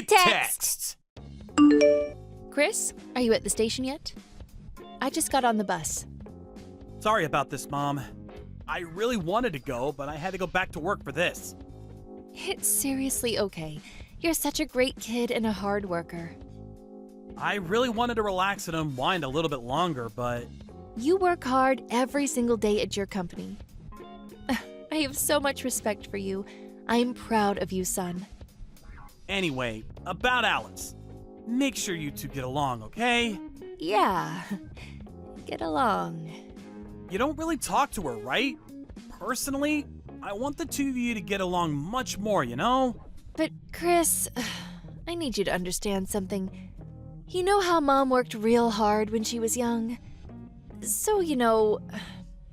text! Chris, are you at the station yet? I just got on the bus. Sorry about this, Mom. I really wanted to go, but I had to go back to work for this. It's seriously okay. You're such a great kid and a hard worker. I really wanted to relax and unwind a little bit longer, but... You work hard every single day at your company. I have so much respect for you. I am proud of you, son. Anyway, about Alice. Make sure you two get along, okay? Yeah, get along. You don't really talk to her, right? Personally, I want the two of you to get along much more, you know? But Chris, I need you to understand something. You know how Mom worked real hard when she was young? So,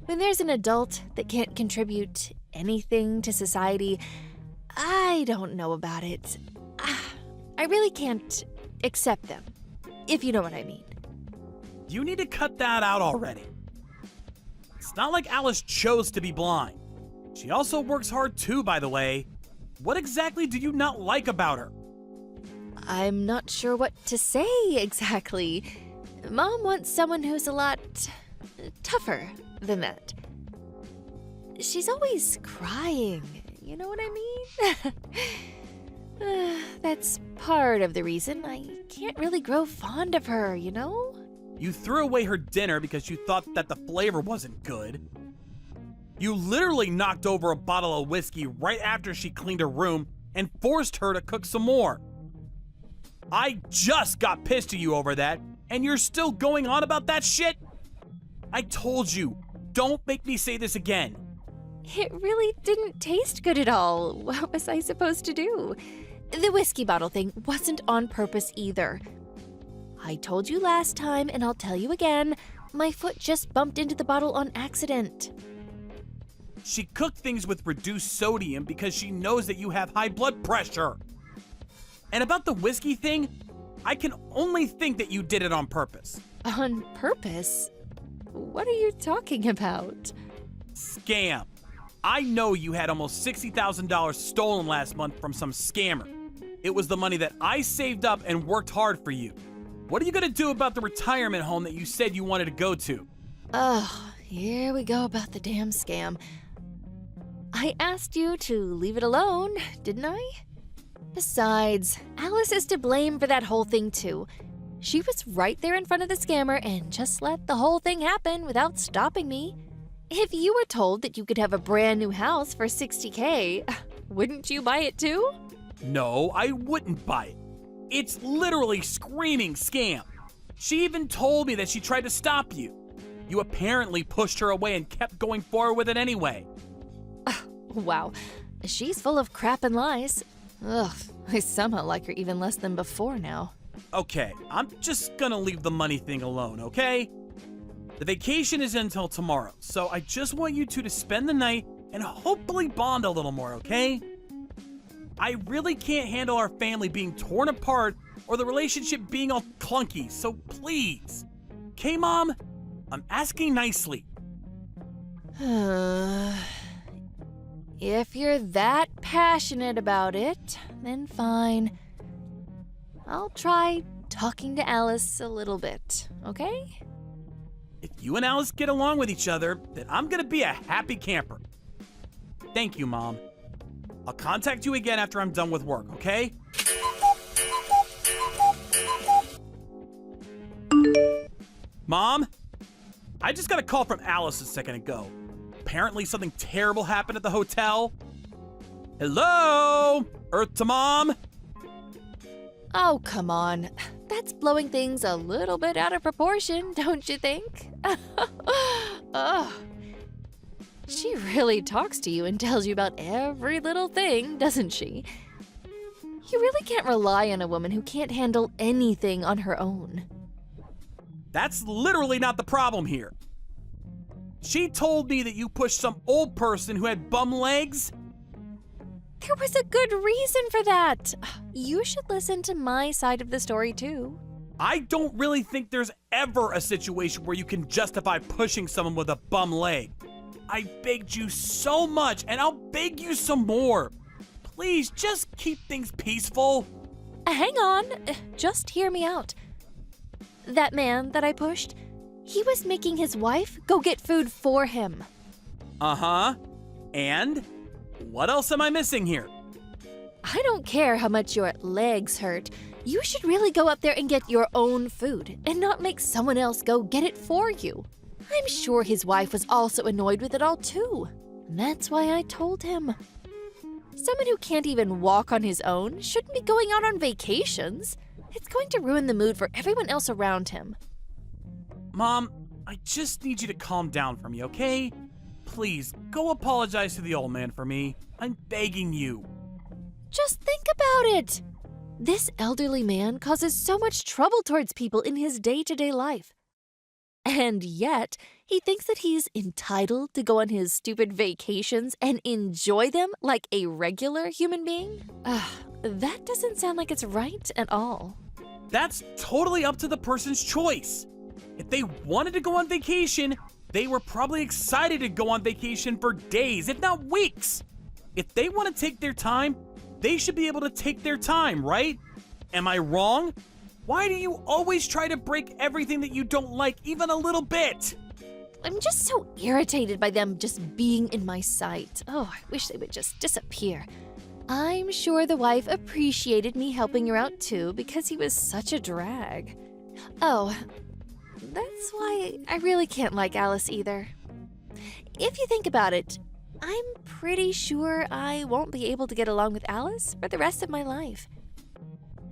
when there's an adult that can't contribute anything to society, I don't know about it. I really can't accept them, if you know what I mean. You need to cut that out already. It's not like Alice chose to be blind. She also works hard too, by the way. What exactly do you not like about her? I'm not sure what to say exactly. Mom wants someone who's a lot tougher than that. She's always crying, you know what I mean? That's part of the reason I can't really grow fond of her, you know? You threw away her dinner because you thought that the flavor wasn't good. You literally knocked over a bottle of whiskey right after she cleaned her room and forced her to cook some more. I just got pissed at you over that, and you're still going on about that shit? I told you, don't make me say this again. It really didn't taste good at all. What was I supposed to do? The whiskey bottle thing wasn't on purpose either. I told you last time, and I'll tell you again, my foot just bumped into the bottle on accident. She cooked things with reduced sodium because she knows that you have high blood pressure. And about the whiskey thing, I can only think that you did it on purpose. On purpose? What are you talking about? Scam. I know you had almost $60,000 stolen last month from some scammer. It was the money that I saved up and worked hard for you. What are you gonna do about the retirement home that you said you wanted to go to? Oh, here we go about the damn scam. I asked you to leave it alone, didn't I? Besides, Alice is to blame for that whole thing too. She was right there in front of the scammer and just let the whole thing happen without stopping me. If you were told that you could have a brand new house for $60K, wouldn't you buy it too? No, I wouldn't buy it. It's literally screaming scam. She even told me that she tried to stop you. You apparently pushed her away and kept going forward with it anyway. Wow, she's full of crap and lies. Ugh, I somehow like her even less than before now. Okay, I'm just gonna leave the money thing alone, okay? The vacation is until tomorrow, so I just want you two to spend the night and hopefully bond a little more, okay? I really can't handle our family being torn apart or the relationship being all clunky, so please. Okay, Mom? I'm asking nicely. If you're that passionate about it, then fine. I'll try talking to Alice a little bit, okay? If you and Alice get along with each other, then I'm gonna be a happy camper. Thank you, Mom. I'll contact you again after I'm done with work, okay? Mom? I just got a call from Alice a second ago. Apparently something terrible happened at the hotel. Hello? Earth to Mom? Oh, come on. That's blowing things a little bit out of proportion, don't you think? Ugh. She really talks to you and tells you about every little thing, doesn't she? You really can't rely on a woman who can't handle anything on her own. That's literally not the problem here. She told me that you pushed some old person who had bum legs. There was a good reason for that. You should listen to my side of the story, too. I don't really think there's ever a situation where you can justify pushing someone with a bum leg. I begged you so much, and I'll beg you some more. Please, just keep things peaceful. hang on. Just hear me out. That man that I pushed, he was making his wife go get food for him. Uh-huh. And? What else am I missing here? I don't care how much your legs hurt. You should really go up there and get your own food and not make someone else go get it for you. I'm sure his wife was also annoyed with it all too. And that's why I told him. Someone who can't even walk on his own shouldn't be going out on vacations. It's going to ruin the mood for everyone else around him. Mom, I just need you to calm down for me, okay? Please, go apologize to the old man for me. I'm begging you. Just think about it. This elderly man causes so much trouble towards people in his day-to-day life. And yet, he thinks that he's entitled to go on his stupid vacations and enjoy them like a regular human being? That doesn't sound like it's right at all. That's totally up to the person's choice. If they wanted to go on vacation, they were probably excited to go on vacation for days, if not weeks. If they want to take their time, they should be able to take their time, right? Am I wrong? Why do you always try to break everything that you don't like even a little bit? I'm just so irritated by them just being in my sight. Oh, I wish they would just disappear. I'm sure the wife appreciated me helping her out too because he was such a drag. Oh, that's why I really can't like Alice either. If you think about it, I'm pretty sure I won't be able to get along with Alice for the rest of my life.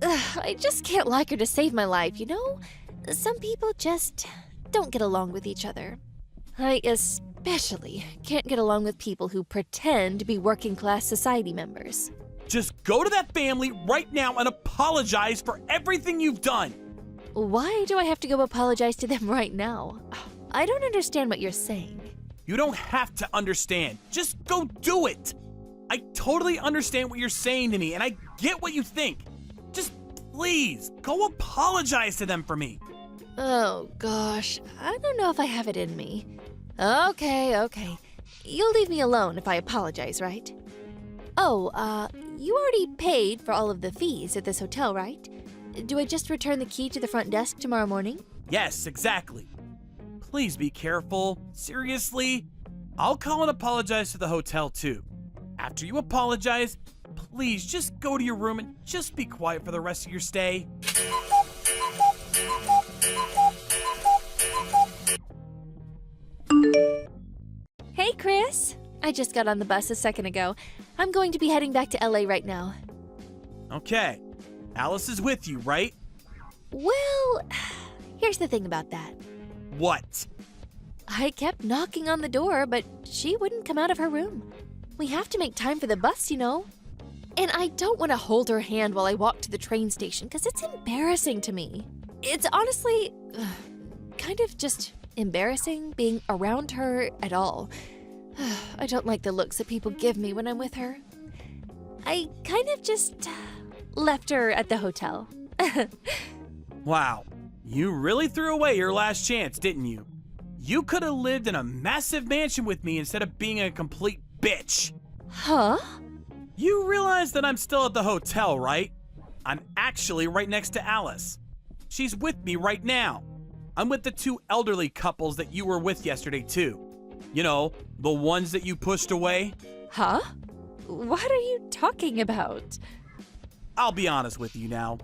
I just can't like her to save my life, you know? Some people just don't get along with each other. I especially can't get along with people who pretend to be working-class society members. Just go to that family right now and apologize for everything you've done. Why do I have to go apologize to them right now? I don't understand what you're saying. You don't have to understand. Just go do it. I totally understand what you're saying to me, and I get what you think. Just please, go apologize to them for me. Oh, gosh. I don't know if I have it in me. Okay. You'll leave me alone if I apologize, right? Oh, you already paid for all of the fees at this hotel, right? Do I just return the key to the front desk tomorrow morning? Yes, exactly. Please be careful. Seriously? I'll call and apologize to the hotel too. After you apologize, please just go to your room and just be quiet for the rest of your stay. Hey, Chris. I just got on the bus a second ago. I'm going to be heading back to LA right now. Okay. Alice is with you, right? Well, here's the thing about that. What? I kept knocking on the door, but she wouldn't come out of her room. We have to make time for the bus, you know. And I don't want to hold her hand while I walk to the train station because it's embarrassing to me. It's honestly kind of just embarrassing being around her at all. I don't like the looks that people give me when I'm with her. I kind of just left her at the hotel. Wow. You really threw away your last chance, didn't you? You could have lived in a massive mansion with me instead of being a complete bitch. Huh? You realize that I'm still at the hotel, right? I'm actually right next to Alice. She's with me right now. I'm with the two elderly couples that you were with yesterday, too. You know, the ones that you pushed away. Huh? What are you talking about? I'll be honest with you now.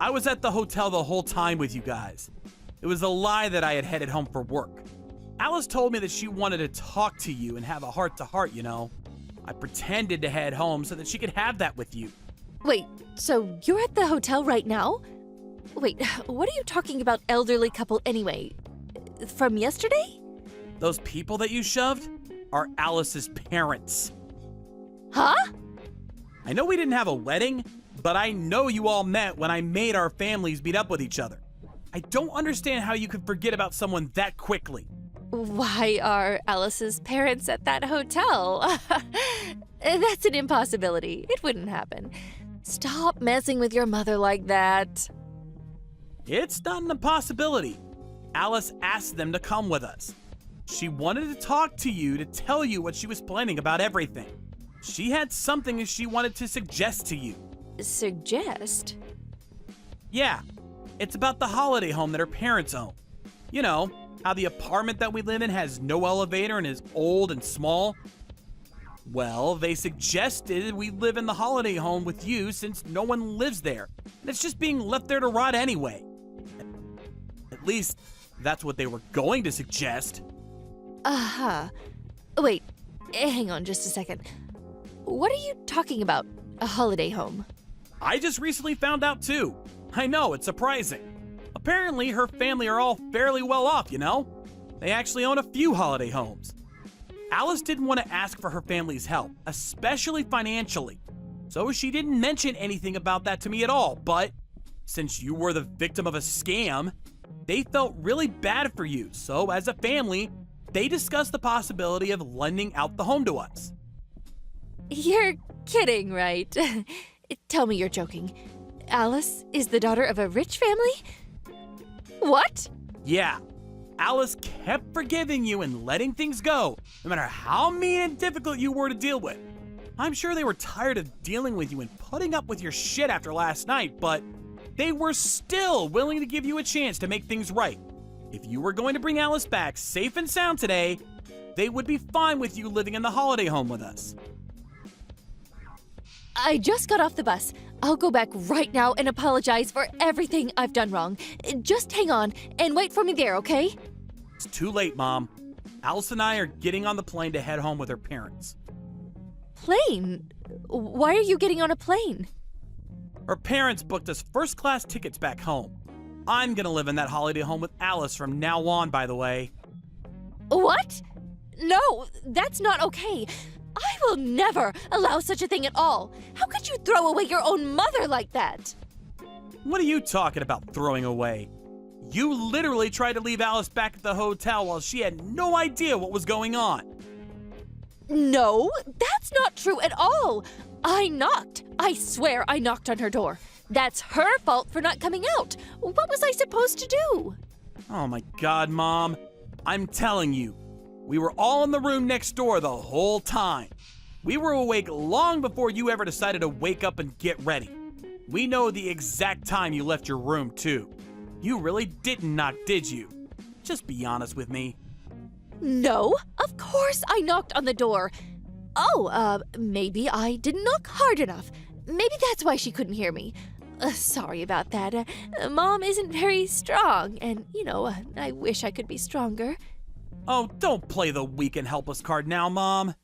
I was at the hotel the whole time with you guys. It was a lie that I had headed home for work. Alice told me that she wanted to talk to you and have a heart-to-heart, you know. I pretended to head home so that she could have that with you. Wait, so you're at the hotel right now? Wait, what are you talking about, elderly couple anyway? From yesterday? Those people that you shoved are Alice's parents. Huh? I know we didn't have a wedding, but I know you all met when I made our families meet up with each other. I don't understand how you could forget about someone that quickly. Why are Alice's parents at that hotel? That's an impossibility. It wouldn't happen. Stop messing with your mother like that. It's not an impossibility. Alice asked them to come with us. She wanted to talk to you to tell you what she was planning about everything. She had something that she wanted to suggest to you. Suggest? Yeah, it's about the holiday home that her parents own. You know, how the apartment that we live in has no elevator and is old and small? Well, they suggested we live in the holiday home with you since no one lives there, and it's just being left there to rot anyway. At least, that's what they were going to suggest. Uh-huh. Wait, hang on just a second. What are you talking about? A holiday home? I just recently found out too. I know, it's surprising. Apparently, her family are all fairly well off, you know? They actually own a few holiday homes. Alice didn't want to ask for her family's help, especially financially. So she didn't mention anything about that to me at all, but since you were the victim of a scam, they felt really bad for you. So as a family, they discussed the possibility of lending out the home to us. You're kidding, right? Tell me you're joking. Alice is the daughter of a rich family? What? Yeah. Alice kept forgiving you and letting things go, no matter how mean and difficult you were to deal with. I'm sure they were tired of dealing with you and putting up with your shit after last night, but they were still willing to give you a chance to make things right. If you were going to bring Alice back safe and sound today, they would be fine with you living in the holiday home with us. I just got off the bus. I'll go back right now and apologize for everything I've done wrong. Just hang on and wait for me there, okay? It's too late, Mom. Alice and I are getting on the plane to head home with her parents. Plane? Why are you getting on a plane? Her parents booked us first-class tickets back home. I'm gonna live in that holiday home with Alice from now on, by the way. What? No, that's not okay. I will never allow such a thing at all. How could you throw away your own mother like that? What are you talking about throwing away? You literally tried to leave Alice back at the hotel while she had no idea what was going on. No, that's not true at all. I knocked. I swear I knocked on her door. That's her fault for not coming out. What was I supposed to do? Oh my God, Mom. I'm telling you, we were all in the room next door the whole time. We were awake long before you ever decided to wake up and get ready. We know the exact time you left your room, too. You really didn't knock, did you? Just be honest with me. No, of course I knocked on the door. Oh, maybe I didn't knock hard enough. Maybe that's why she couldn't hear me. Sorry about that. Mom isn't very strong, and, I wish I could be stronger. Oh, don't play the weak and helpless card now, Mom.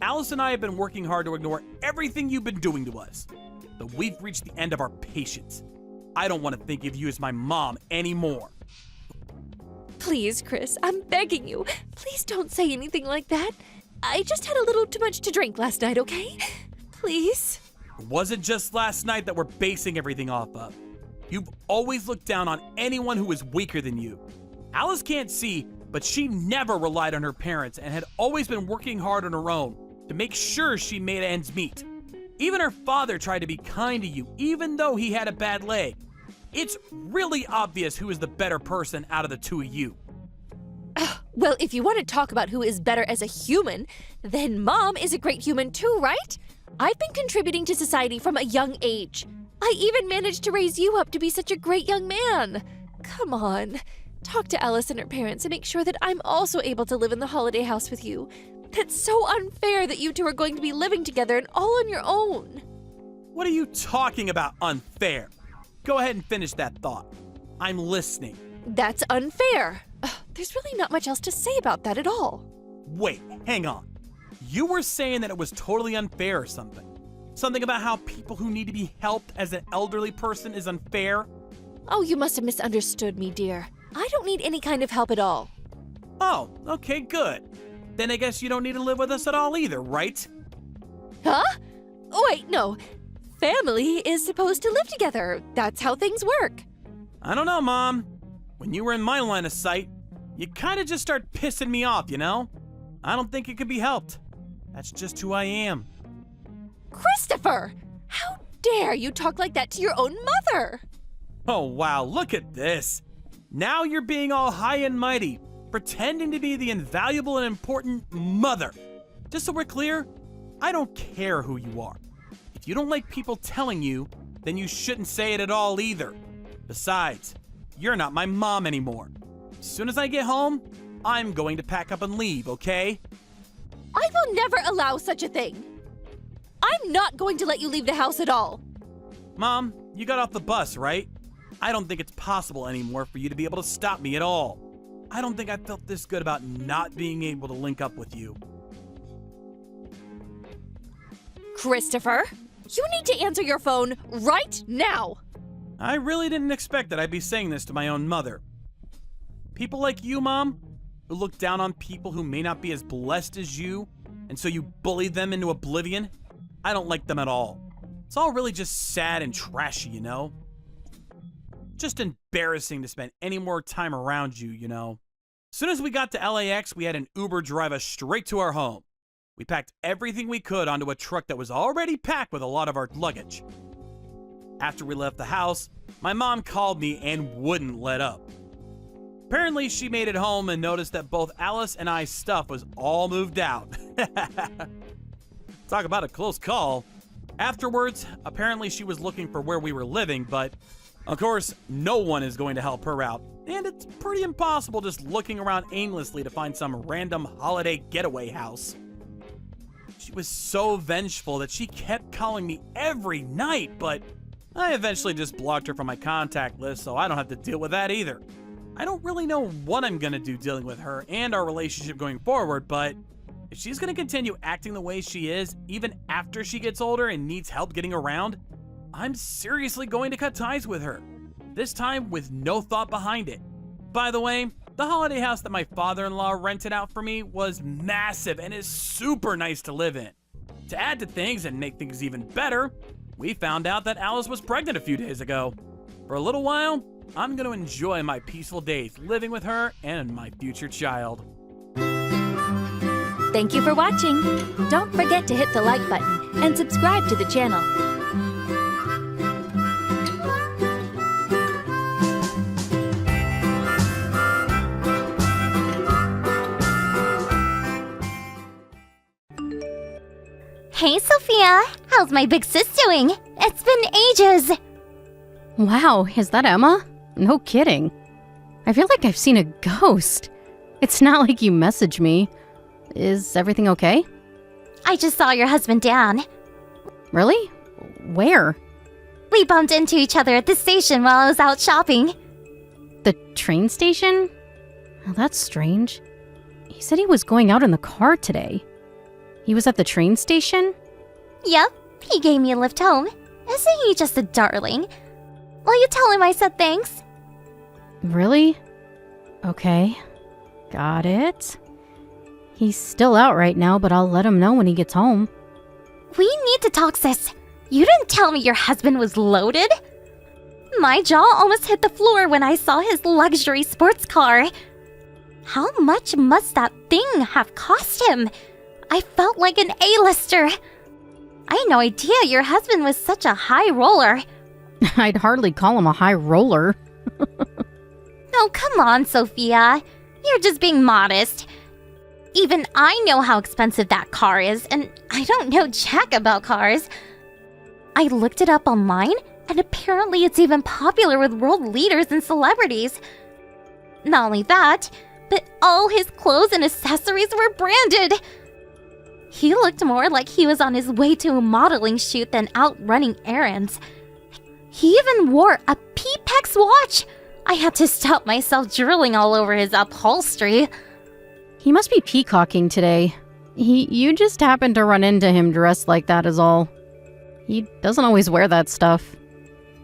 Alice and I have been working hard to ignore everything you've been doing to us. But we've reached the end of our patience. I don't want to think of you as my mom anymore. Please, Chris, I'm begging you. Please don't say anything like that. I just had a little too much to drink last night, okay? Please? It wasn't just last night that we're basing everything off of. You've always looked down on anyone who is weaker than you. Alice can't see, but she never relied on her parents and had always been working hard on her own to make sure she made ends meet. Even her father tried to be kind to you, even though he had a bad leg. It's really obvious who is the better person out of the two of you. Well, if you want to talk about who is better as a human, then Mom is a great human too, right? I've been contributing to society from a young age. I even managed to raise you up to be such a great young man. Come on. Talk to Alice and her parents and make sure that I'm also able to live in the holiday house with you. It's so unfair that you two are going to be living together and all on your own. What are you talking about, unfair? Go ahead and finish that thought. I'm listening. That's unfair. There's really not much else to say about that at all. Wait, hang on. You were saying that it was totally unfair or something. Something about how people who need to be helped as an elderly person is unfair? Oh, you must have misunderstood me, dear. I don't need any kind of help at all. Oh, okay, good. Then I guess you don't need to live with us at all either, right? Huh? Wait, no. Family is supposed to live together. That's how things work. I don't know, Mom. When you were in my line of sight, you kind of just start pissing me off, you know? I don't think it could be helped. That's just who I am. Christopher! How dare you talk like that to your own mother? Oh, wow, look at this. Now you're being all high and mighty, pretending to be the invaluable and important mother. Just so we're clear, I don't care who you are. If you don't like people telling you, then you shouldn't say it at all either. Besides, you're not my mom anymore. As soon as I get home, I'm going to pack up and leave, okay? I will never allow such a thing. I'm not going to let you leave the house at all. Mom, you got off the bus, right? I don't think it's possible anymore for you to be able to stop me at all. I don't think I felt this good about not being able to link up with you. Christopher, you need to answer your phone right now. I really didn't expect that I'd be saying this to my own mother. People like you, Mom, who look down on people who may not be as blessed as you, and so you bully them into oblivion, I don't like them at all. It's all really just sad and trashy, you know? Just embarrassing to spend any more time around you, you know? As soon as we got to LAX, we had an Uber drive us straight to our home. We packed everything we could onto a truck that was already packed with a lot of our luggage. After we left the house, my mom called me and wouldn't let up. Apparently, she made it home and noticed that both Alice and I's stuff was all moved out. Talk about a close call. Afterwards, apparently she was looking for where we were living, but of course, no one is going to help her out. And it's pretty impossible just looking around aimlessly to find some random holiday getaway house. She was so vengeful that she kept calling me every night, but I eventually just blocked her from my contact list so I don't have to deal with that either. I don't really know what I'm going to do dealing with her and our relationship going forward, but if she's going to continue acting the way she is, even after she gets older and needs help getting around, I'm seriously going to cut ties with her. This time with no thought behind it. By the way, the holiday house that my father-in-law rented out for me was massive and is super nice to live in. To add to things and make things even better, we found out that Alice was pregnant a few days ago. For a little while, I'm going to enjoy my peaceful days living with her and my future child. Thank you for watching. Don't forget to hit the like button and subscribe to the channel. Hey, Sophia. How's my big sis doing? It's been ages. Wow, is that Emma? No kidding. I feel like I've seen a ghost. It's not like you messaged me. Is everything okay? I just saw your husband, Dan. Really? Where? We bumped into each other at the station while I was out shopping. The train station? Oh, that's strange. He said he was going out in the car today. He was at the train station? Yep, he gave me a lift home. Isn't he just a darling? Will you tell him I said thanks? Really? Okay. Got it. He's still out right now, but I'll let him know when he gets home. We need to talk, sis. You didn't tell me your husband was loaded. My jaw almost hit the floor when I saw his luxury sports car. How much must that thing have cost him? I felt like an A-lister. I had no idea your husband was such a high roller. I'd hardly call him a high roller. Oh, come on, Sophia. You're just being modest. Even I know how expensive that car is, and I don't know jack about cars. I looked it up online, and apparently it's even popular with world leaders and celebrities. Not only that, but all his clothes and accessories were branded. He looked more like he was on his way to a modeling shoot than out running errands. He even wore a P-Pex watch. I had to stop myself drooling all over his upholstery. He must be peacocking today. You just happened to run into him dressed like that is all. He doesn't always wear that stuff.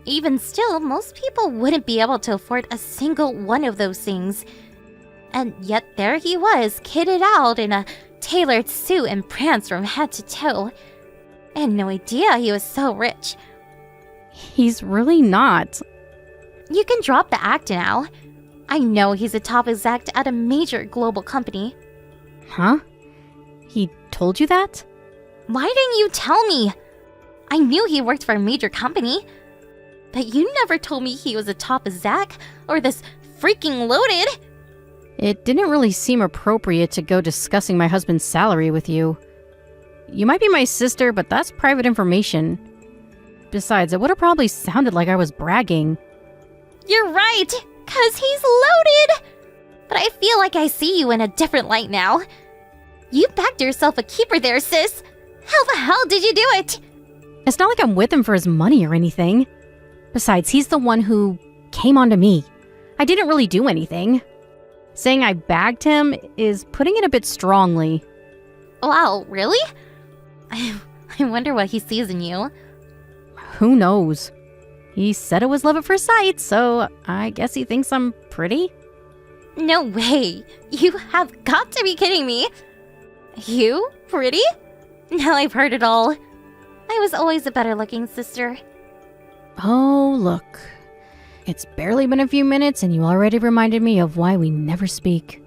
Even still, most people wouldn't be able to afford a single one of those things. And yet there he was, kitted out in a tailored suit and pranced from head to toe. I had no idea he was so rich. He's really not. You can drop the act now. I know he's a top exec at a major global company. Huh? He told you that? Why didn't you tell me? I knew he worked for a major company. But you never told me he was a top exec or this freaking loaded. It didn't really seem appropriate to go discussing my husband's salary with you. You might be my sister, but that's private information. Besides, it would have probably sounded like I was bragging. You're right, 'cause he's loaded! But I feel like I see you in a different light now. You backed yourself a keeper there, sis. How the hell did you do it? It's not like I'm with him for his money or anything. Besides, he's the one who came onto me. I didn't really do anything. Saying I bagged him is putting it a bit strongly. Wow, really? I wonder what he sees in you. Who knows? He said it was love at first sight, so I guess he thinks I'm pretty? No way. You have got to be kidding me. You? Pretty? Now I've heard it all. I was always a better looking sister. Oh, look. It's barely been a few minutes and you already reminded me of why we never speak.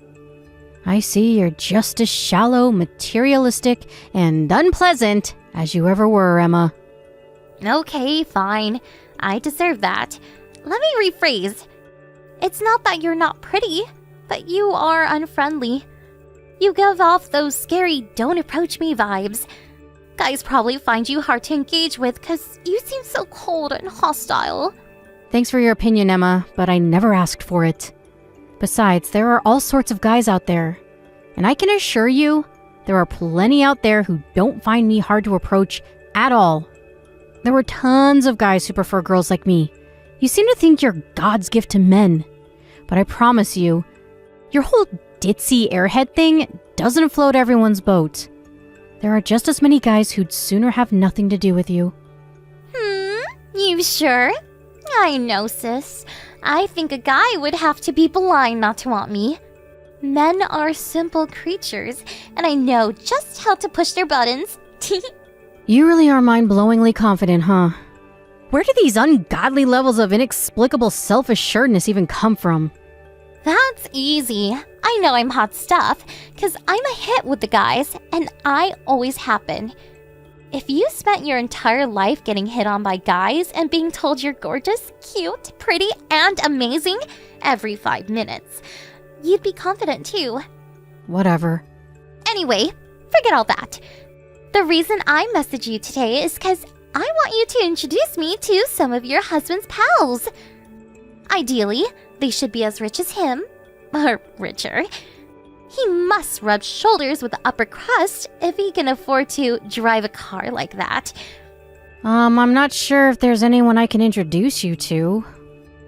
I see you're just as shallow, materialistic, and unpleasant as you ever were, Emma. Okay, fine. I deserve that. Let me rephrase. It's not that you're not pretty, but you are unfriendly. You give off those scary don't approach me vibes. Guys probably find you hard to engage with because you seem so cold and hostile. Thanks for your opinion, Emma, but I never asked for it. Besides, there are all sorts of guys out there. And I can assure you, there are plenty out there who don't find me hard to approach at all. There were tons of guys who prefer girls like me. You seem to think you're God's gift to men. But I promise you, your whole ditzy airhead thing doesn't float everyone's boat. There are just as many guys who'd sooner have nothing to do with you. You sure? I know, sis. I think a guy would have to be blind not to want me. Men are simple creatures, and I know just how to push their buttons. You really are mind-blowingly confident, huh? Where do these ungodly levels of inexplicable self-assuredness even come from? That's easy. I know I'm hot stuff, because I'm a hit with the guys, and I always have been. If you spent your entire life getting hit on by guys and being told you're gorgeous, cute, pretty, and amazing every 5 minutes, you'd be confident too. Whatever. Anyway, forget all that. The reason I messaged you today is because I want you to introduce me to some of your husband's pals. Ideally, they should be as rich as him, or richer. He must rub shoulders with the upper crust if he can afford to drive a car like that. I'm not sure if there's anyone I can introduce you to.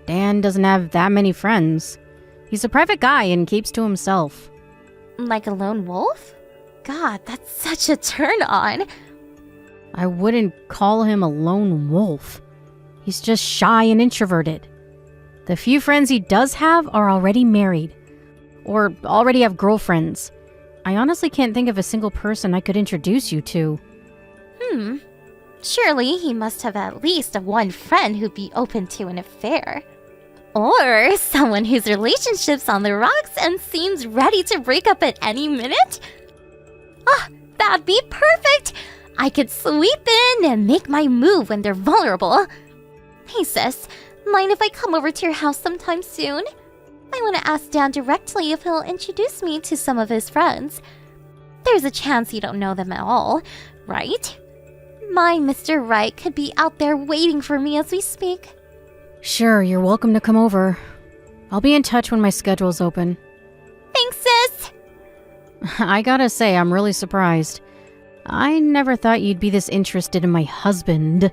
Dan doesn't have that many friends. He's a private guy and keeps to himself. Like a lone wolf? God, that's such a turn on. I wouldn't call him a lone wolf. He's just shy and introverted. The few friends he does have are already married, or already have girlfriends. I honestly can't think of a single person I could introduce you to. Surely he must have at least one friend who'd be open to an affair. Or someone whose relationship's on the rocks and seems ready to break up at any minute? That'd be perfect! I could sweep in and make my move when they're vulnerable. Hey sis, mind if I come over to your house sometime soon? I want to ask Dan directly if he'll introduce me to some of his friends. There's a chance you don't know them at all, right? My Mr. Right could be out there waiting for me as we speak. Sure, you're welcome to come over. I'll be in touch when my schedule's open. Thanks, sis! I gotta say, I'm really surprised. I never thought you'd be this interested in my husband.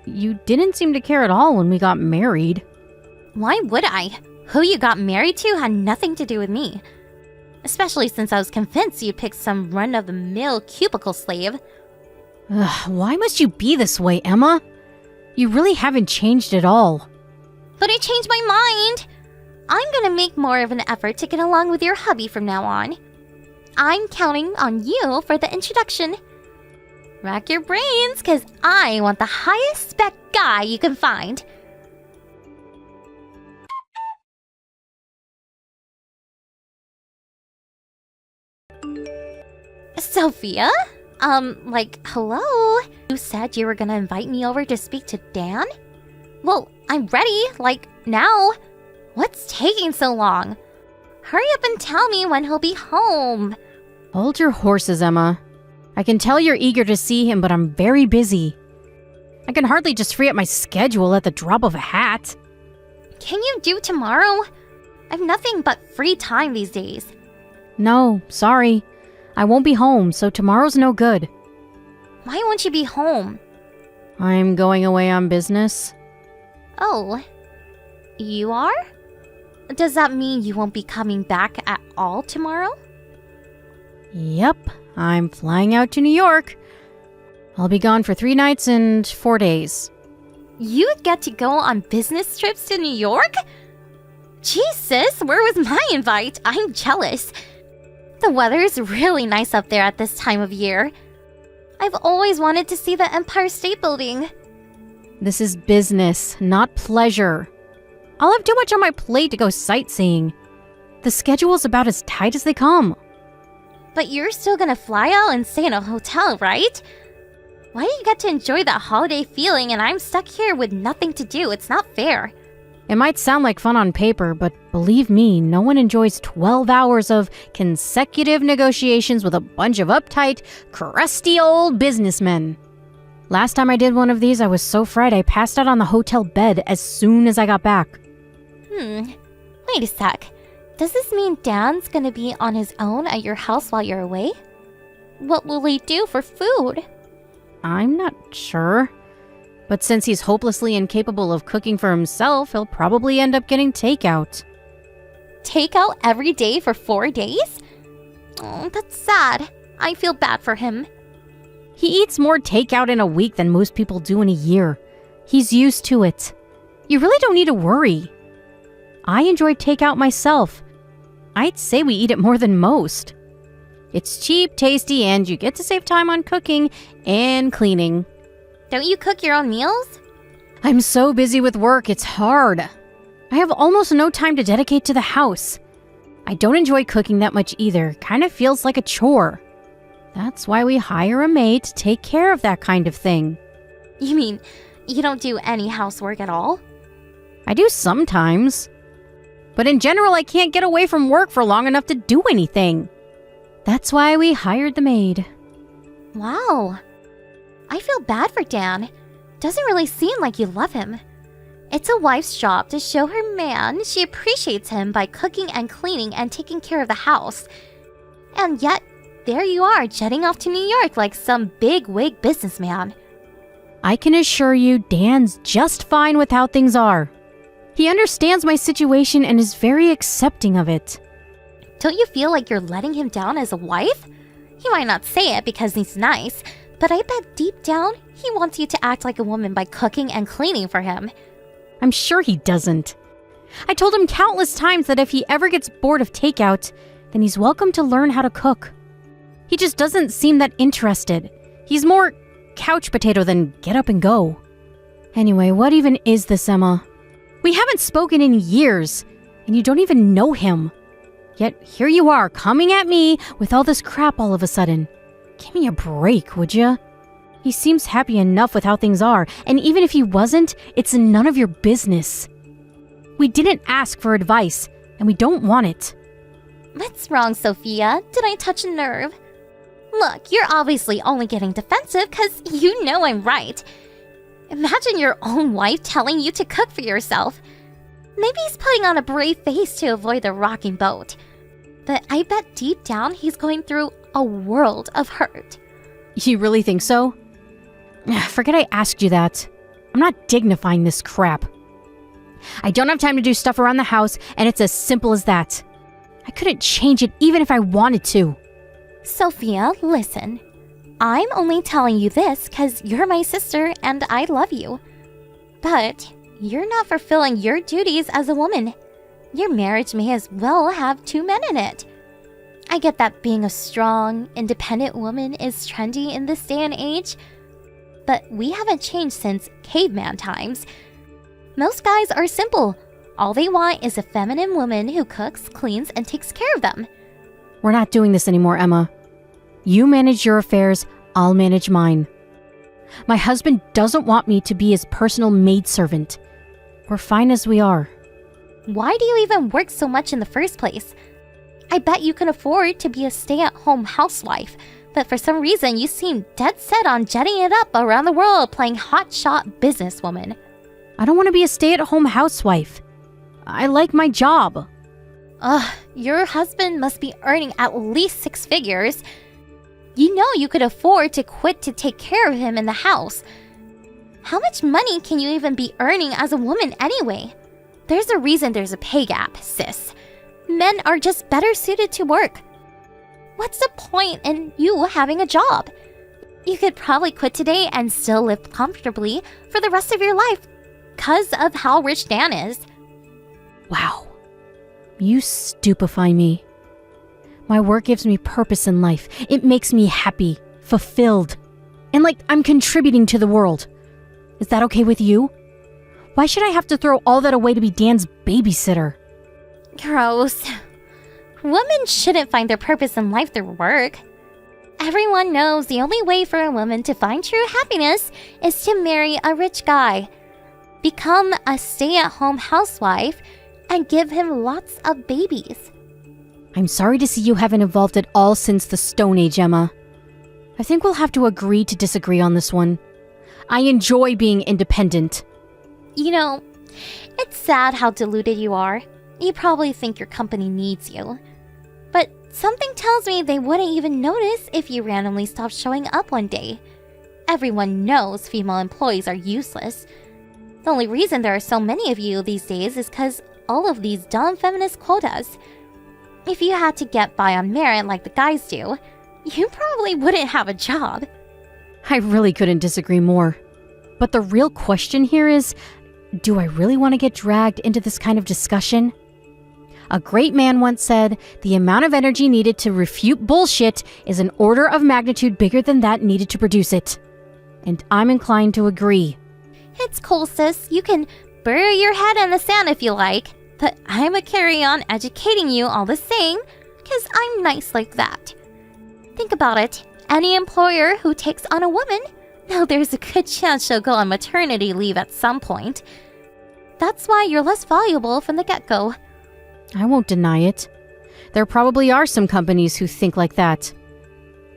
You didn't seem to care at all when we got married. Why would I? Who you got married to had nothing to do with me. Especially since I was convinced you'd pick some run-of-the-mill cubicle slave. Why must you be this way, Emma? You really haven't changed at all. But I changed my mind! I'm gonna make more of an effort to get along with your hubby from now on. I'm counting on you for the introduction. Rack your brains, cause I want the highest spec guy you can find. Sophia? Hello? You said you were gonna invite me over to speak to Dan? Well, I'm ready, now. What's taking so long? Hurry up and tell me when he'll be home. Hold your horses, Emma. I can tell you're eager to see him, but I'm very busy. I can hardly just free up my schedule at the drop of a hat. Can you do tomorrow? I've nothing but free time these days. No, sorry. I won't be home, so tomorrow's no good. Why won't you be home? I'm going away on business. Oh, you are? Does that mean you won't be coming back at all tomorrow? Yep, I'm flying out to New York. I'll be gone for 3 nights and 4 days. You get to go on business trips to New York? Jesus, where was my invite? I'm jealous. The weather is really nice up there at this time of year. I've always wanted to see the Empire State Building. This is business, not pleasure. I'll have too much on my plate to go sightseeing. The schedule's about as tight as they come. But you're still gonna fly out and stay in a hotel, right? Why do you get to enjoy that holiday feeling and I'm stuck here with nothing to do? It's not fair. It might sound like fun on paper, but believe me, no one enjoys 12 hours of consecutive negotiations with a bunch of uptight, crusty old businessmen. Last time I did one of these, I was so fried I passed out on the hotel bed as soon as I got back. Wait a sec. Does this mean Dan's gonna be on his own at your house while you're away? What will he do for food? I'm not sure. But since he's hopelessly incapable of cooking for himself, he'll probably end up getting takeout. Takeout every day for 4 days? Oh, that's sad. I feel bad for him. He eats more takeout in a week than most people do in a year. He's used to it. You really don't need to worry. I enjoy takeout myself. I'd say we eat it more than most. It's cheap, tasty, and you get to save time on cooking and cleaning. Don't you cook your own meals? I'm so busy with work, it's hard. I have almost no time to dedicate to the house. I don't enjoy cooking that much either. Kind of feels like a chore. That's why we hire a maid to take care of that kind of thing. You mean you don't do any housework at all? I do sometimes. But in general, I can't get away from work for long enough to do anything. That's why we hired the maid. Wow. I feel bad for Dan. Doesn't really seem like you love him. It's a wife's job to show her man she appreciates him by cooking and cleaning and taking care of the house. And yet, there you are jetting off to New York like some big-wig businessman. I can assure you Dan's just fine with how things are. He understands my situation and is very accepting of it. Don't you feel like you're letting him down as a wife? He might not say it because he's nice, but I bet deep down he wants you to act like a woman by cooking and cleaning for him. I'm sure he doesn't. I told him countless times that if he ever gets bored of takeout, then he's welcome to learn how to cook. He just doesn't seem that interested. He's more couch potato than get up and go. Anyway, what even is this, Emma? We haven't spoken in years, and you don't even know him. Yet here you are, coming at me with all this crap all of a sudden. Give me a break, would ya? He seems happy enough with how things are, and even if he wasn't, it's none of your business. We didn't ask for advice, and we don't want it. What's wrong, Sophia? Did I touch a nerve? Look, you're obviously only getting defensive because you know I'm right. Imagine your own wife telling you to cook for yourself. Maybe he's putting on a brave face to avoid the rocking boat. But I bet deep down he's going through a world of hurt. You really think so? Forget I asked you that. I'm not dignifying this crap. I don't have time to do stuff around the house, and it's as simple as that. I couldn't change it even if I wanted to. Sophia, listen. I'm only telling you this because you're my sister and I love you. But you're not fulfilling your duties as a woman. Your marriage may as well have 2 men in it. I get that being a strong, independent woman is trendy in this day and age, but we haven't changed since caveman times. Most guys are simple. All they want is a feminine woman who cooks, cleans, and takes care of them. We're not doing this anymore, Emma. You manage your affairs, I'll manage mine. My husband doesn't want me to be his personal maidservant. We're fine as we are. Why do you even work so much in the first place? I bet you can afford to be a stay-at-home housewife, but for some reason you seem dead set on jetting it up around the world playing hotshot businesswoman. I don't want to be a stay-at-home housewife. I like my job. Ugh, your husband must be earning at least 6 figures. You know you could afford to quit to take care of him in the house. How much money can you even be earning as a woman anyway? There's a reason there's a pay gap, sis. Men are just better suited to work. What's the point in you having a job? You could probably quit today and still live comfortably for the rest of your life because of how rich Dan is. Wow. You stupefy me. My work gives me purpose in life. It makes me happy, fulfilled, and like I'm contributing to the world. Is that okay with you? Why should I have to throw all that away to be Dan's babysitter? Gross. Women shouldn't find their purpose in life through work. Everyone knows the only way for a woman to find true happiness is to marry a rich guy, become a stay-at-home housewife, and give him lots of babies. I'm sorry to see you haven't evolved at all since the Stone Age, Emma. I think we'll have to agree to disagree on this one. I enjoy being independent. You know, it's sad how deluded you are. You probably think your company needs you. But something tells me they wouldn't even notice if you randomly stopped showing up one day. Everyone knows female employees are useless. The only reason there are so many of you these days is because all of these dumb feminist quotas. If you had to get by on merit like the guys do, you probably wouldn't have a job. I really couldn't disagree more. But the real question here is, do I really want to get dragged into this kind of discussion? A great man once said, the amount of energy needed to refute bullshit is an order of magnitude bigger than that needed to produce it. And I'm inclined to agree. It's cool, sis. You can bury your head in the sand if you like. But I'ma carry on educating you all the same, because I'm nice like that. Think about it. Any employer who takes on a woman, now there's a good chance she'll go on maternity leave at some point. That's why you're less valuable from the get-go. I won't deny it. There probably are some companies who think like that.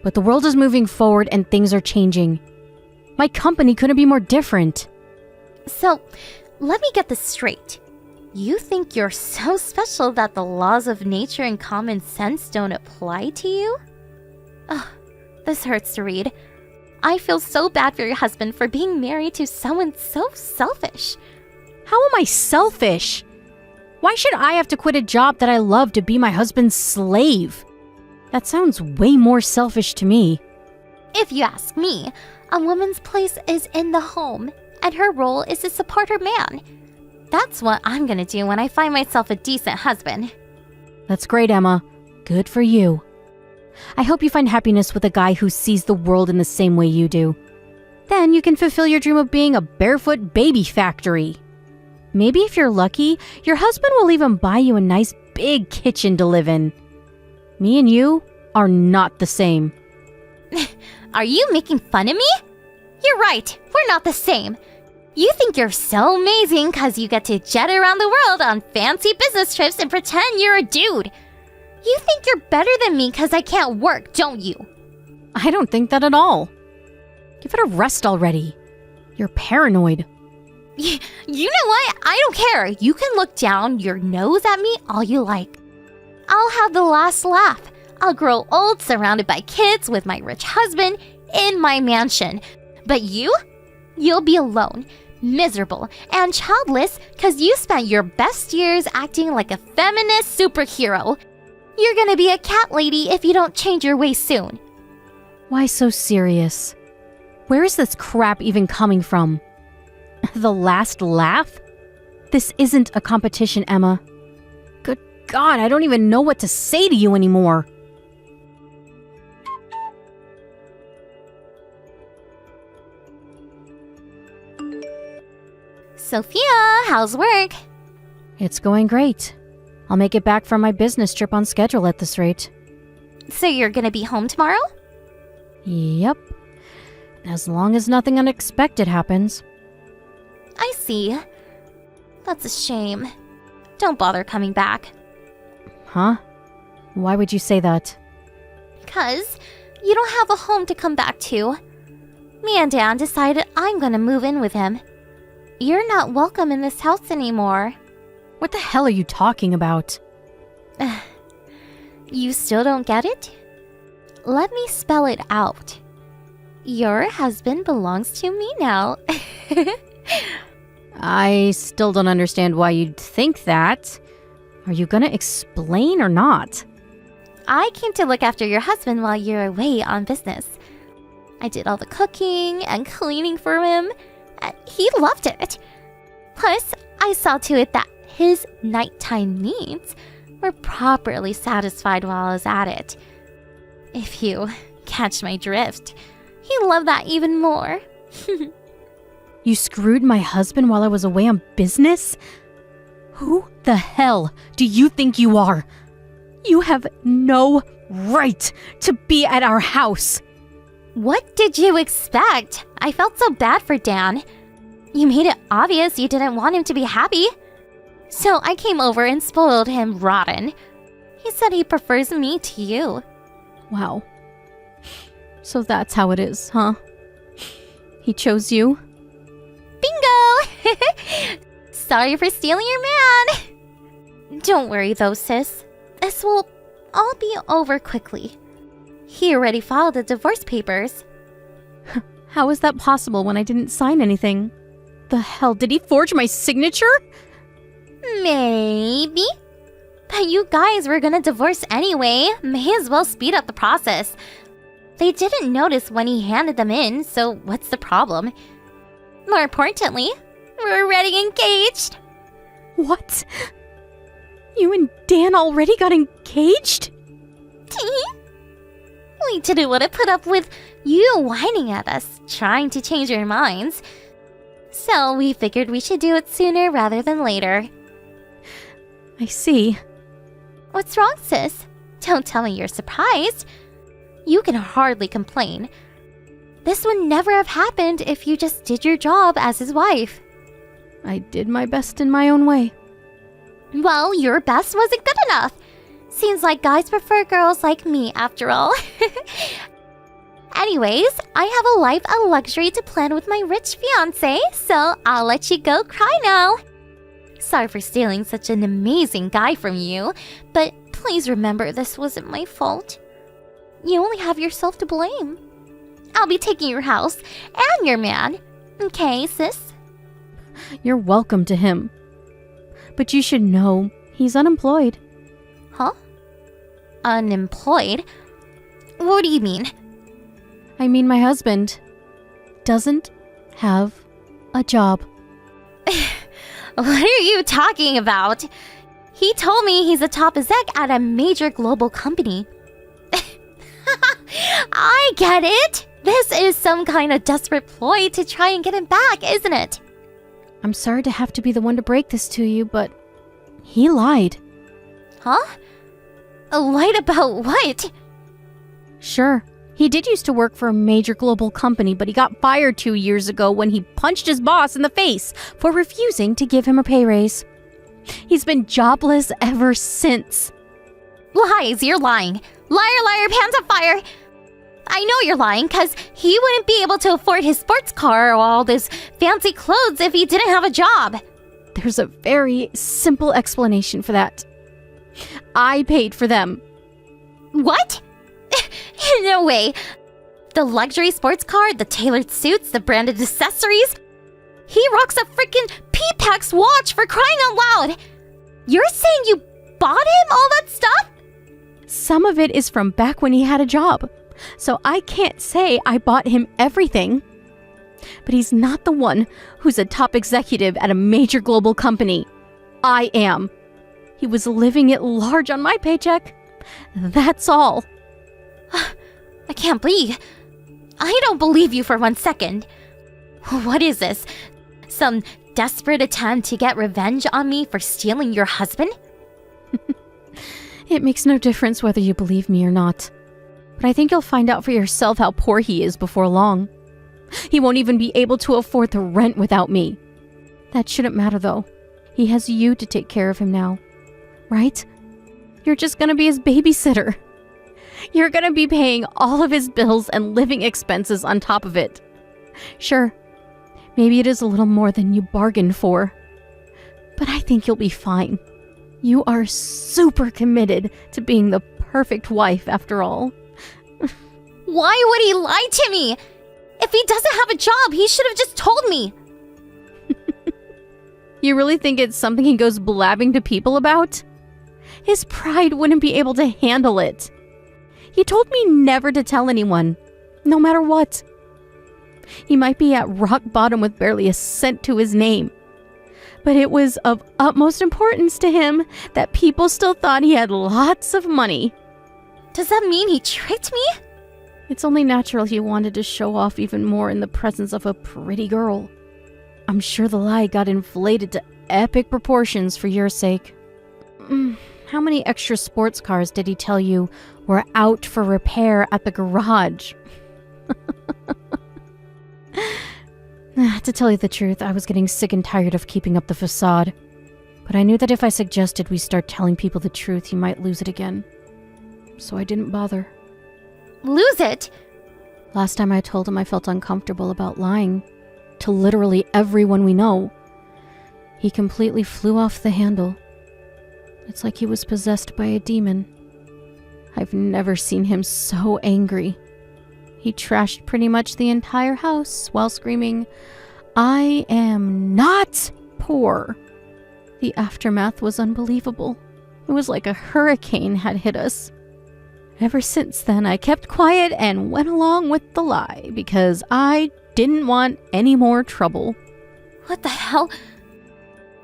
But the world is moving forward and things are changing. My company couldn't be more different. So, let me get this straight. You think you're so special that the laws of nature and common sense don't apply to you? Ugh, this hurts to read. I feel so bad for your husband for being married to someone so selfish. How am I selfish? Why should I have to quit a job that I love to be my husband's slave? That sounds way more selfish to me. If you ask me, a woman's place is in the home, and her role is to support her man. That's what I'm gonna do when I find myself a decent husband. That's great, Emma. Good for you. I hope you find happiness with a guy who sees the world in the same way you do. Then you can fulfill your dream of being a barefoot baby factory. Maybe if you're lucky, your husband will even buy you a nice big kitchen to live in. Me and you are not the same. Are you making fun of me? You're right, we're not the same. You think you're so amazing because you get to jet around the world on fancy business trips and pretend you're a dude. You think you're better than me because I can't work, don't you? I don't think that at all. Give it a rest already. You're paranoid. You know what? I don't care. You can look down your nose at me all you like. I'll have the last laugh. I'll grow old surrounded by kids with my rich husband in my mansion. But you'll be alone, miserable, and childless because you spent your best years acting like a feminist superhero. You're gonna be a cat lady if you don't change your ways soon. Why so serious? Where is this crap even coming from? The last laugh? This isn't a competition, Emma. Good God, I don't even know what to say to you anymore. Sophia, how's work? It's going great. I'll make it back from my business trip on schedule at this rate. So you're gonna be home tomorrow? Yep. As long as nothing unexpected happens. I see. That's a shame. Don't bother coming back. Huh? Why would you say that? 'Cause you don't have a home to come back to. Me and Dan decided I'm gonna move in with him. You're not welcome in this house anymore. What the hell are you talking about? You still don't get it? Let me spell it out. Your husband belongs to me now. I still don't understand why you'd think that. Are you gonna explain or not? I came to look after your husband while you're away on business. I did all the cooking and cleaning for him, and he loved it. Plus, I saw to it that his nighttime needs were properly satisfied while I was at it. If you catch my drift, he loved that even more. You screwed my husband while I was away on business? Who the hell do you think you are? You have no right to be at our house. What did you expect? I felt so bad for Dan. You made it obvious you didn't want him to be happy. So I came over and spoiled him rotten. He said he prefers me to you. Wow. So that's how it is, huh? He chose you? Bingo! Sorry for stealing your man. Don't worry though, sis. This will all be over quickly. He already filed the divorce papers. How is that possible when I didn't sign anything? The hell, did he forge my signature? Maybe. But you guys were gonna divorce anyway. May as well speed up the process. They didn't notice when he handed them in, so what's the problem? More importantly, we're already engaged. What? You and Dan already got engaged? We didn't want to put up with you whining at us, trying to change your minds. So we figured we should do it sooner rather than later. I see. What's wrong, sis? Don't tell me you're surprised. You can hardly complain. This would never have happened if you just did your job as his wife. I did my best in my own way. Well, your best wasn't good enough. Seems like guys prefer girls like me, after all. Anyways, I have a life of luxury to plan with my rich fiancé, so I'll let you go cry now. Sorry for stealing such an amazing guy from you, but please remember this wasn't my fault. You only have yourself to blame. I'll be taking your house and your man. Okay, sis? You're welcome to him. But you should know, he's unemployed. Huh? Unemployed? What do you mean? I mean, my husband doesn't have a job. What are you talking about? He told me he's a top exec at a major global company. I get it! This is some kind of desperate ploy to try and get him back, isn't it? I'm sorry to have to be the one to break this to you, but he lied. Huh? Lied about what? Sure, he did used to work for a major global company, but he got fired 2 years ago when he punched his boss in the face for refusing to give him a pay raise. He's been jobless ever since. Lies, you're lying. Liar, liar, pants on fire. I know you're lying, because he wouldn't be able to afford his sports car or all those fancy clothes if he didn't have a job. There's a very simple explanation for that. I paid for them. What? No way. The luxury sports car, the tailored suits, the branded accessories. He rocks a freaking P-Pax watch, for crying out loud. You're saying you bought him all that stuff? Some of it is from back when he had a job, so I can't say I bought him everything. But he's not the one who's a top executive at a major global company. I am. He was living it large on my paycheck. That's all. I can't believe. I don't believe you for 1 second. What is this? Some desperate attempt to get revenge on me for stealing your husband? It makes no difference whether you believe me or not. But I think you'll find out for yourself how poor he is before long. He won't even be able to afford the rent without me. That shouldn't matter though. He has you to take care of him now. Right? You're just gonna be his babysitter. You're gonna be paying all of his bills and living expenses on top of it. Sure, maybe it is a little more than you bargained for. But I think you'll be fine. You are super committed to being the perfect wife after all. Why would he lie to me? If he doesn't have a job, he should have just told me. You really think it's something he goes blabbing to people about? His pride wouldn't be able to handle it. He told me never to tell anyone, no matter what. He might be at rock bottom with barely a cent to his name. But it was of utmost importance to him that people still thought he had lots of money. Does that mean he tricked me? It's only natural he wanted to show off even more in the presence of a pretty girl. I'm sure the lie got inflated to epic proportions for your sake. How many extra sports cars did he tell you were out for repair at the garage? To tell you the truth, I was getting sick and tired of keeping up the facade. But I knew that if I suggested we start telling people the truth, he might lose it again. So I didn't bother. Lose it? Last time I told him I felt uncomfortable about lying to literally everyone we know, he completely flew off the handle. It's like he was possessed by a demon. I've never seen him so angry. He trashed pretty much the entire house while screaming, "I am not poor." The aftermath was unbelievable. It was like a hurricane had hit us. Ever since then, I kept quiet and went along with the lie because I didn't want any more trouble. What the hell?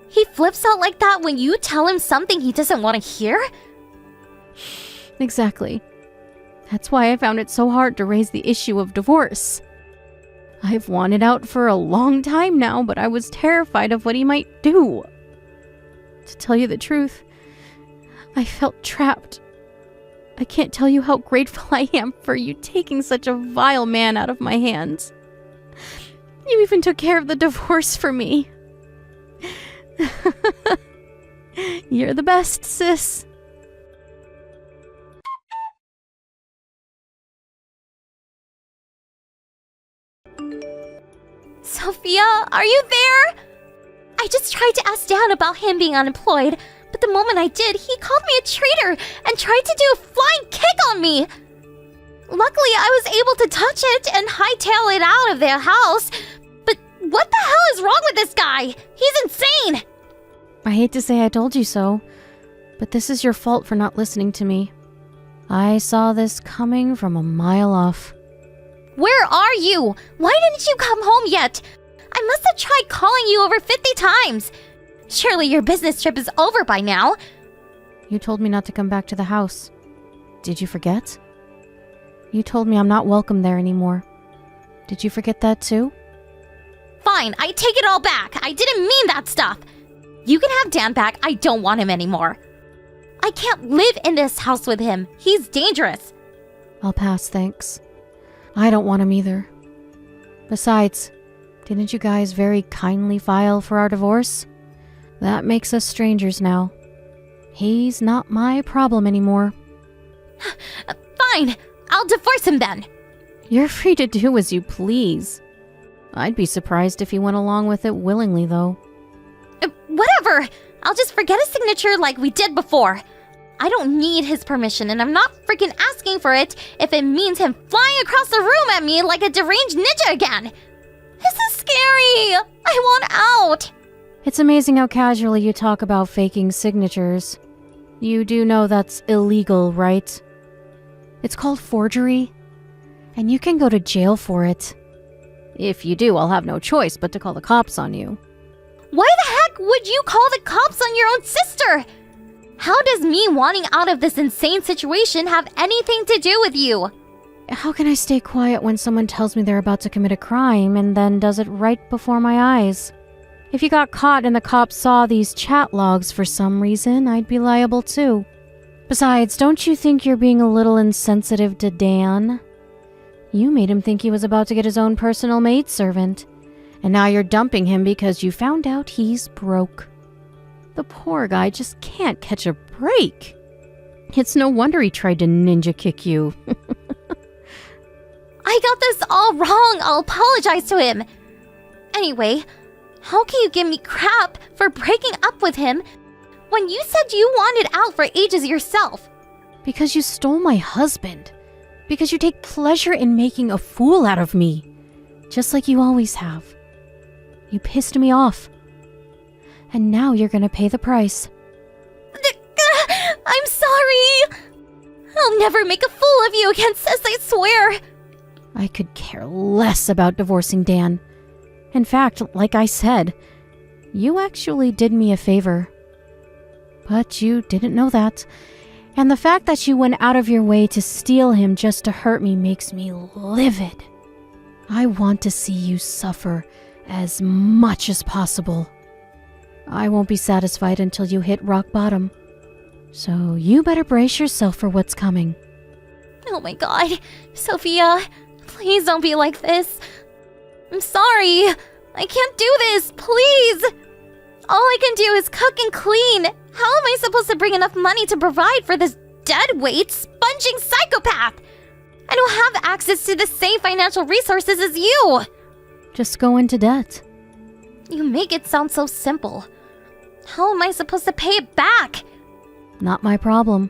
He flips out like that when you tell him something he doesn't want to hear? Exactly. That's why I found it so hard to raise the issue of divorce. I've wanted out for a long time now, but I was terrified of what he might do. To tell you the truth, I felt trapped. I can't tell you how grateful I am for you taking such a vile man out of my hands. You even took care of the divorce for me. You're the best, sis. Sophia, are you there? I just tried to ask Dan about him being unemployed, but the moment I did, he called me a traitor and tried to do a flying kick on me. Luckily, I was able to touch it and hightail it out of their house. But what the hell is wrong with this guy? He's insane! I hate to say I told you so, but this is your fault for not listening to me. I saw this coming from a mile off. Where are you? Why didn't you come home yet? I must have tried calling you over 50 times. Surely your business trip is over by now. You told me not to come back to the house. Did you forget? You told me I'm not welcome there anymore. Did you forget that too? Fine, I take it all back. I didn't mean that stuff. You can have Dan back. I don't want him anymore. I can't live in this house with him. He's dangerous. I'll pass, thanks. I don't want him either. Besides, didn't you guys very kindly file for our divorce? That makes us strangers now. He's not my problem anymore. Fine, I'll divorce him then. You're free to do as you please. I'd be surprised if he went along with it willingly, though. Whatever. I'll just forget his signature like we did before. I don't need his permission, and I'm not freaking asking for it if it means him flying across the room at me like a deranged ninja again. This is scary. I want out. It's amazing how casually you talk about faking signatures. You do know that's illegal, right? It's called forgery, and you can go to jail for it. If you do, I'll have no choice but to call the cops on you. Why the heck would you call the cops on your own sister? How does me wanting out of this insane situation have anything to do with you? How can I stay quiet when someone tells me they're about to commit a crime and then does it right before my eyes? If you got caught and the cops saw these chat logs for some reason, I'd be liable too. Besides, don't you think you're being a little insensitive to Dan? You made him think he was about to get his own personal maidservant, and now you're dumping him because you found out he's broke. The poor guy just can't catch a break. It's no wonder he tried to ninja kick you. I got this all wrong. I'll apologize to him. Anyway, How can you give me crap for breaking up with him when you said you wanted out for ages yourself? Because you stole my husband. Because you take pleasure in making a fool out of me. Just like you always have. You pissed me off. And now you're gonna pay the price. I'm sorry! I'll never make a fool of you again, sis, I swear! I could care less about divorcing Dan. In fact, like I said, you actually did me a favor. But you didn't know that. And the fact that you went out of your way to steal him just to hurt me makes me livid. I want to see you suffer as much as possible. I won't be satisfied until you hit rock bottom. So you better brace yourself for what's coming. Oh my god, Sophia, please don't be like this. I'm sorry. I can't do this, please. All I can do is cook and clean. How am I supposed to bring enough money to provide for this deadweight, sponging psychopath? I don't have access to the same financial resources as you. Just go into debt. You make it sound so simple. How am I supposed to pay it back? Not my problem.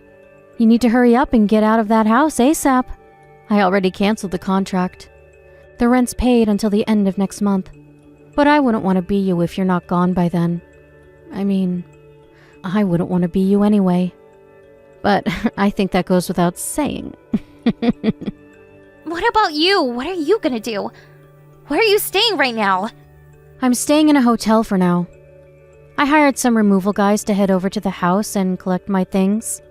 You need to hurry up and get out of that house ASAP. I already canceled the contract. The rent's paid until the end of next month. But I wouldn't want to be you if you're not gone by then. I mean, I wouldn't want to be you anyway. But I think that goes without saying. What about you? What are you gonna do? Where are you staying right now? I'm staying in a hotel for now. I hired some removal guys to head over to the house and collect my things.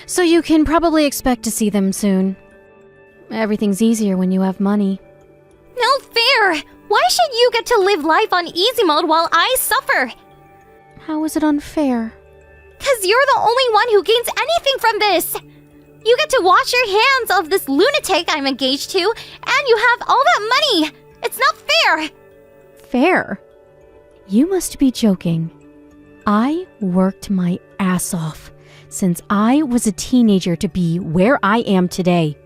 So you can probably expect to see them soon. Everything's easier when you have money. No fair! Why should you get to live life on easy mode while I suffer? How is it unfair? 'Cause you're the only one who gains anything from this! You get to wash your hands of this lunatic I'm engaged to, and you have all that money! It's not fair! Fair? You must be joking. I worked my ass off since I was a teenager to be where I am today.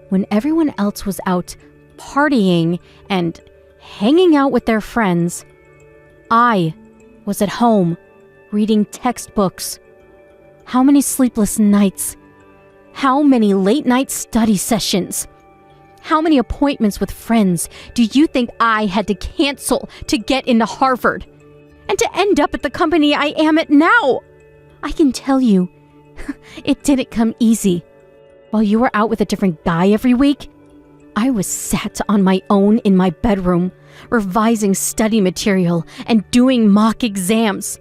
When everyone else was out partying and hanging out with their friends, I was at home reading textbooks. How many sleepless nights? How many late night study sessions? How many appointments with friends do you think I had to cancel to get into Harvard? And to end up at the company I am at now? I can tell you, it didn't come easy. While you were out with a different guy every week, I was sat on my own in my bedroom, revising study material and doing mock exams.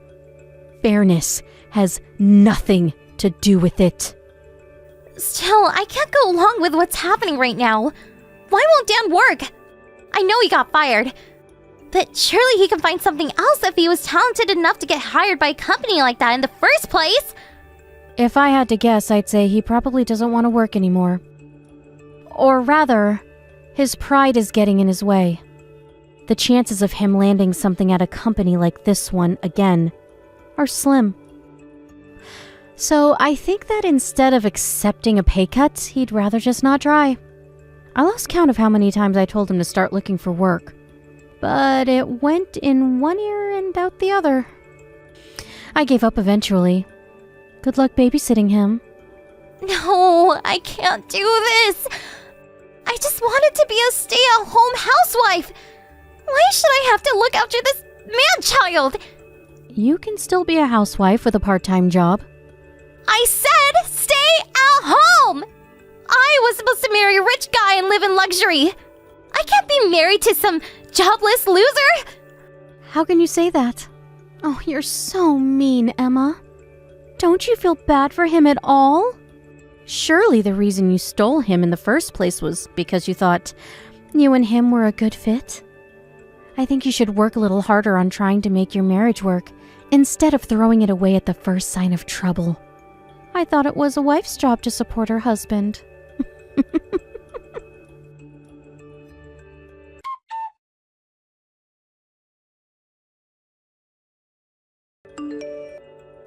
Fairness has nothing to do with it. Still, I can't go along with what's happening right now. Why won't Dan work? I know he got fired. But surely he can find something else if he was talented enough to get hired by a company like that in the first place. If I had to guess, I'd say he probably doesn't want to work anymore. Or rather, his pride is getting in his way. The chances of him landing something at a company like this one again are slim. So I think that instead of accepting a pay cut, he'd rather just not try. I lost count of how many times I told him to start looking for work. But it went in one ear and out the other. I gave up eventually. Good luck babysitting him. No, I can't do this. I just wanted to be a stay-at-home housewife. Why should I have to look after this man-child? You can still be a housewife with a part-time job. I said stay at home! I was supposed to marry a rich guy and live in luxury. I can't be married to some jobless loser. How can you say that? Oh, you're so mean, Emma. Don't you feel bad for him at all? Surely the reason you stole him in the first place was because you thought you and him were a good fit. I think you should work a little harder on trying to make your marriage work instead of throwing it away at the first sign of trouble. I thought it was a wife's job to support her husband.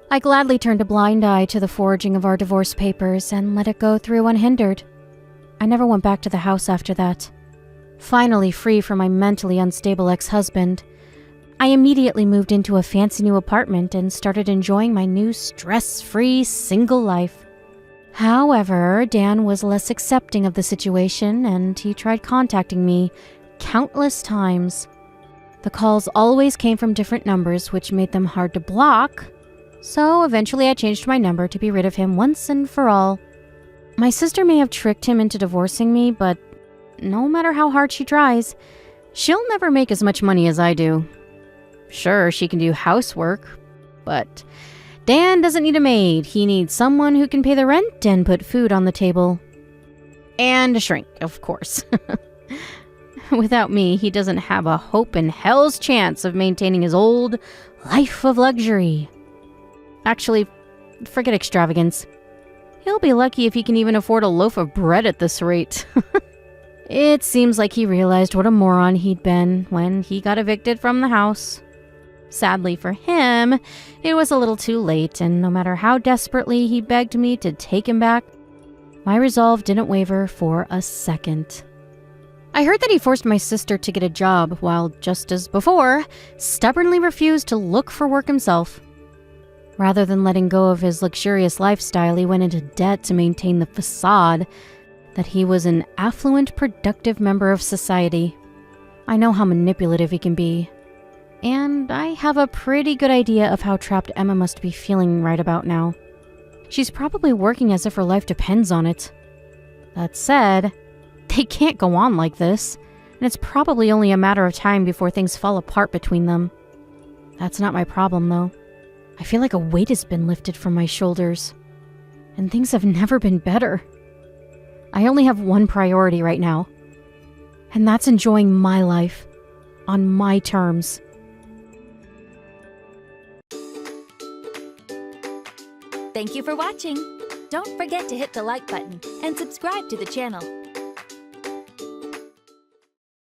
I gladly turned a blind eye to the forging of our divorce papers and let it go through unhindered. I never went back to the house after that. Finally free from my mentally unstable ex-husband, I immediately moved into a fancy new apartment and started enjoying my new stress-free single life. However, Dan was less accepting of the situation and he tried contacting me countless times. The calls always came from different numbers, which made them hard to block, so eventually I changed my number to be rid of him once and for all. My sister may have tricked him into divorcing me, but no matter how hard she tries, she'll never make as much money as I do. Sure, she can do housework, but Dan doesn't need a maid. He needs someone who can pay the rent and put food on the table. And a shrink, of course. Without me, he doesn't have a hope in hell's chance of maintaining his old life of luxury. Actually, forget extravagance. He'll be lucky if he can even afford a loaf of bread at this rate. It seems like he realized what a moron he'd been when he got evicted from the house. Sadly for him, it was a little too late, and no matter how desperately he begged me to take him back, my resolve didn't waver for a second. I heard that he forced my sister to get a job while, just as before, stubbornly refused to look for work himself. Rather than letting go of his luxurious lifestyle, he went into debt to maintain the facade that he was an affluent, productive member of society. I know how manipulative he can be, and I have a pretty good idea of how trapped Emma must be feeling right about now. She's probably working as if her life depends on it. That said, they can't go on like this, and it's probably only a matter of time before things fall apart between them. That's not my problem, though. I feel like a weight has been lifted from my shoulders, and things have never been better. I only have one priority right now, and that's enjoying my life on my terms. Thank you for watching. Don't forget to hit the like button and subscribe to the channel.